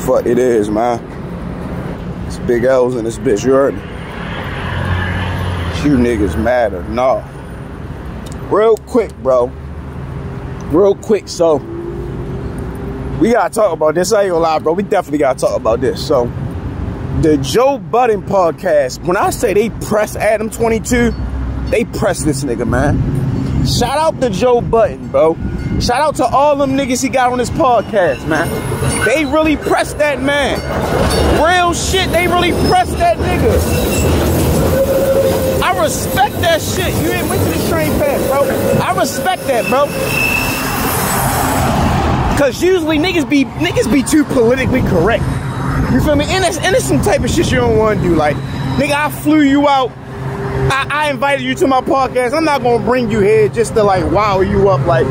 Fuck it is, man. It's big L's in this bitch, you heard me? You niggas matter, no. Real quick, bro. Real quick, so we gotta talk about this. I ain't gonna lie, bro. We definitely gotta talk about this. So, the Joe Budden podcast, when I say they press ADAM22, they press this nigga, man. Shout out to Joe Budden, bro. Shout out to all them niggas he got on this podcast, man. They really pressed that man. Real shit, they really pressed that nigga. I respect that shit. You ain't went to the train pass, bro. I respect that, bro. Cause usually niggas be too politically correct. You feel me? And it's some type of shit you don't want to do. Like, nigga, I flew you out. I invited you to my podcast. I'm not gonna bring you here just to like wow you up, like.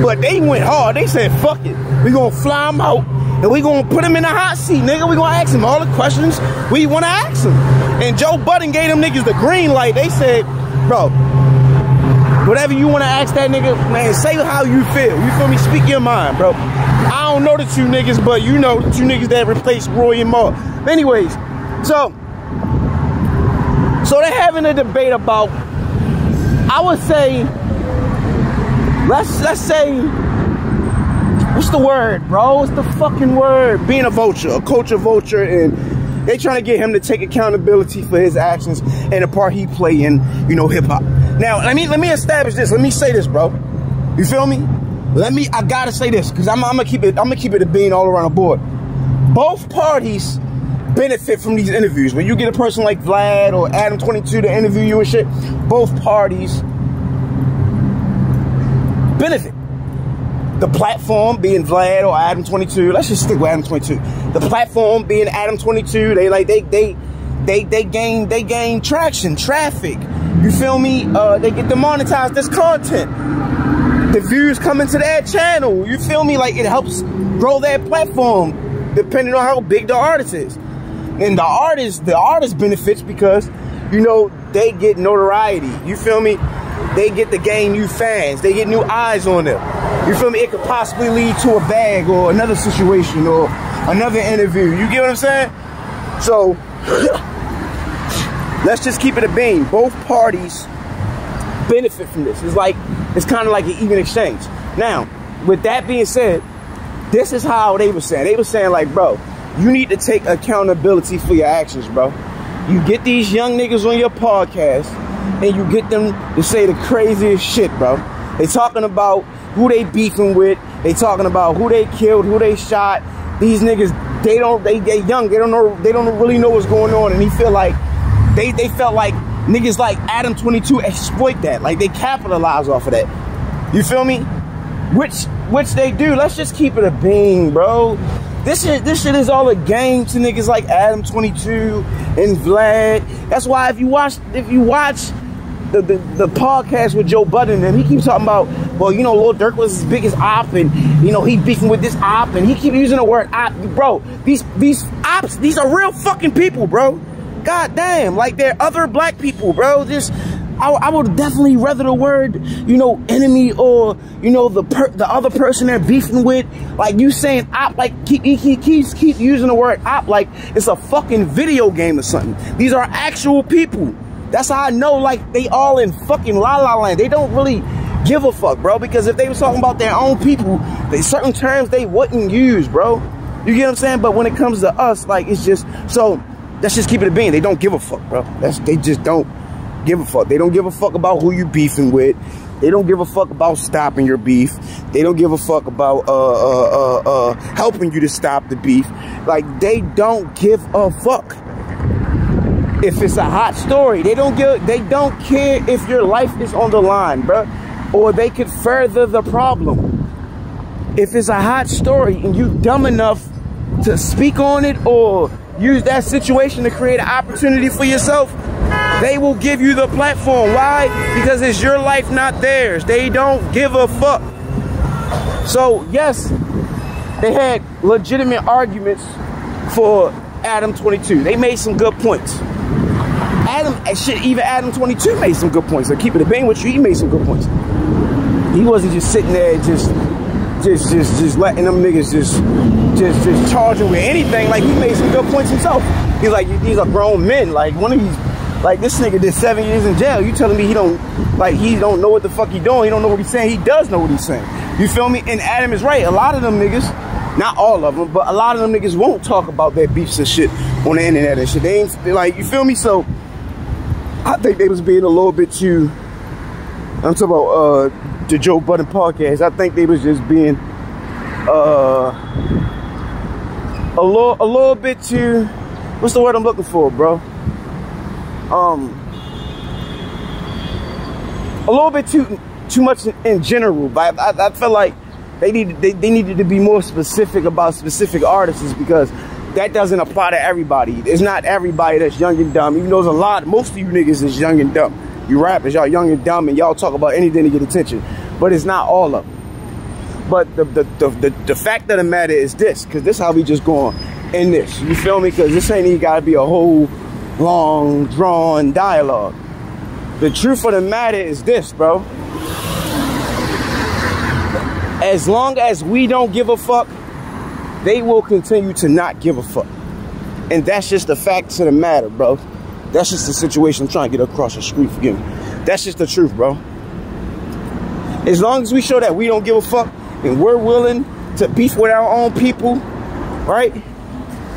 But they went hard. They said, fuck it. We gonna fly them out and we gonna put them in the hot seat, nigga. We gonna ask them all the questions we wanna ask them. And Joe Budden gave them niggas the green light. They said, bro, whatever you wanna ask that nigga, man, say how you feel. You feel me? Speak your mind, bro. I don't know the two niggas, but you know the two niggas that replaced Roy and Maul. Anyways, so they're having a debate about, I would say, let's say, what's the word, bro? What's the fucking word? Being a vulture, a culture vulture, and they trying to get him to take accountability for his actions and the part he played in, you know, hip hop. Now, let me establish this. Let me say this, bro. You feel me? I gotta say this, because I'm gonna keep it a bean all around the board. Both parties benefit from these interviews. When you get a person like Vlad or ADAM22 to interview you and shit, both parties benefit. The platform being Vlad or ADAM22, let's just stick with ADAM22. The platform being ADAM22, they gain traction, traffic. You feel me? They get to monetize this content. The views come into their channel. You feel me? Like, it helps grow their platform depending on how big the artist is. And the artist benefits because, you know, they get notoriety. You feel me? They get to gain new fans. They get new eyes on them. You feel me? It could possibly lead to a bag or another situation or another interview. You get what I'm saying? So, let's just keep it a bean. Both parties benefit from this. It's kind of like an even exchange. Now, with that being said, this is how they were saying. They were saying, like, bro, you need to take accountability for your actions, bro. You get these young niggas on your podcast and you get them to say the craziest shit, bro. They talking about who they beefing with. They talking about who they killed, who they shot. These niggas, they young. They don't really know what's going on. And he feel like they felt like niggas like ADAM22 exploit that. Like, they capitalize off of that. You feel me? Which they do. Let's just keep it a bean, bro. This shit is all a game to niggas like ADAM22 and Vlad. That's why if you watch the podcast with Joe Budden, and he keeps talking about, well, you know, Lil Durk was his biggest op, and you know he beefing with this op, and he keep using the word op, bro. These ops, these are real fucking people, bro. God damn, like they're other black people, bro. I would definitely rather the word, you know, enemy, or, you know, the other person they're beefing with. Like, you saying op, like, he keeps using the word op like it's a fucking video game or something. These are actual people. That's how I know, like, they all in fucking la la land. They don't really give a fuck, bro, because if they were talking about their own people, certain terms they wouldn't use, bro. You get what I'm saying? But when it comes to us, like, it's just, so let's just keep it a bean. They don't give a fuck, bro. They just don't give a fuck. They don't give a fuck about who you beefing with. They don't give a fuck about stopping your beef. They don't give a fuck about helping you to stop the beef. Like, they don't give a fuck. If it's a hot story, they don't care if your life is on the line, bro, or they could further the problem. If it's a hot story and you dumb enough to speak on it or use that situation to create an opportunity for yourself, they will give you the platform. Why? Because it's your life, not theirs. They don't give a fuck. So, yes, they had legitimate arguments for ADAM22. They made some good points. Even ADAM22 made some good points. So keep it a bean with you, he made some good points. He wasn't just sitting there just just letting them niggas just charging with anything. Like, he made some good points himself. He's like, these are grown men. Like, one of these, like, this nigga did 7 years in jail. You telling me he don't know what the fuck he doing? He don't know what he's saying. He does know what he's saying. You feel me? And Adam is right. A lot of them niggas, not all of them, but a lot of them niggas won't talk about their beefs and shit on the internet and shit. They ain't, like, you feel me? So I think they was being a little bit too, I'm talking about the Joe Budden podcast. I think they was just being a little bit too, what's the word I'm looking for, bro? A little bit too much in general. But I feel like they needed to be more specific about specific artists, because that doesn't apply to everybody. It's not everybody that's young and dumb. Even though there's a lot, most of you niggas is young and dumb. You rappers, y'all young and dumb, and y'all talk about anything to get attention. But it's not all of them. But the fact of the matter is this, because this is how we just going in this. You feel me? Because this ain't even got to be a whole long, drawn dialogue. The truth of the matter is this, bro. As long as we don't give a fuck, they will continue to not give a fuck. And that's just the facts of the matter, bro. That's just the situation I'm trying to get across the street, forgive me. That's just the truth, bro. As long as we show that we don't give a fuck and we're willing to beef with our own people, right?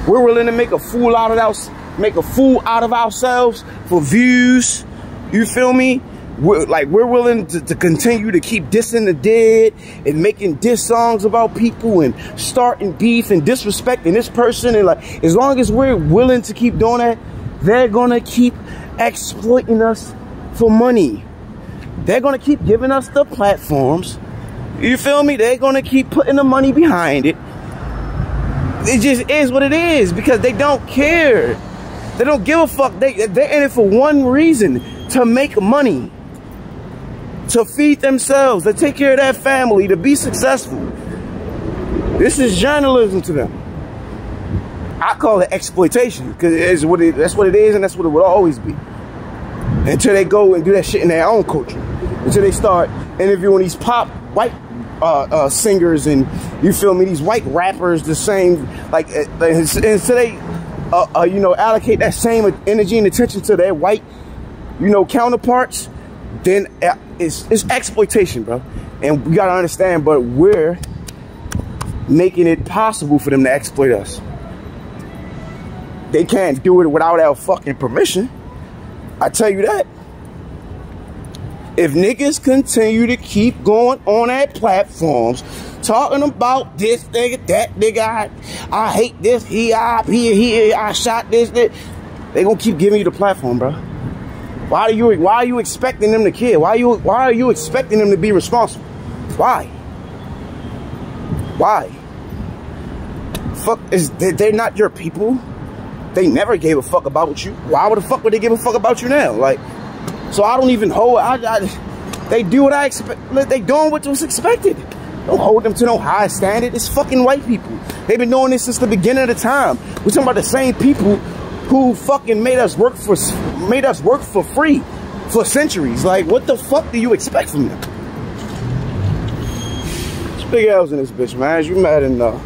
We're willing to make a fool out of ourselves for views. You feel me? We're willing to continue to keep dissing the dead and making diss songs about people and starting beef and disrespecting this person. And like, as long as we're willing to keep doing that, they're gonna keep exploiting us for money. They're gonna keep giving us the platforms. You feel me? They're gonna keep putting the money behind it. It just is what it is, because they don't care. They don't give a fuck. They're in it for one reason: to make money, to feed themselves, to take care of their family, to be successful. This is journalism to them. I call it exploitation, because that's what it is, and that's what it will always be. Until they go and do that shit in their own culture. Until they start interviewing these pop white singers, and you feel me, these white rappers, the same, like, until they you know, allocate that same energy and attention to their white, you know, counterparts, then it's exploitation, bro. And we gotta understand, but we're making it possible for them to exploit us. They can't do it without our fucking permission. I tell you that. If niggas continue to keep going on their platforms talking about this nigga, that nigga, I hate this, I shot this, they gonna keep giving you the platform, bro. Why are you expecting them to care? Why are you expecting them to be responsible? Why? Fuck, they're not your people. They never gave a fuck about you. Why the fuck would they give a fuck about you now? Like, so I don't even hold. They do what I expect. They doing what was expected. Don't hold them to no high standard. It's fucking white people. They've been doing this since the beginning of the time. We're talking about the same people who fucking made us work for free for centuries. Like, what the fuck do you expect from them? It's big L's in this bitch, man. You mad enough.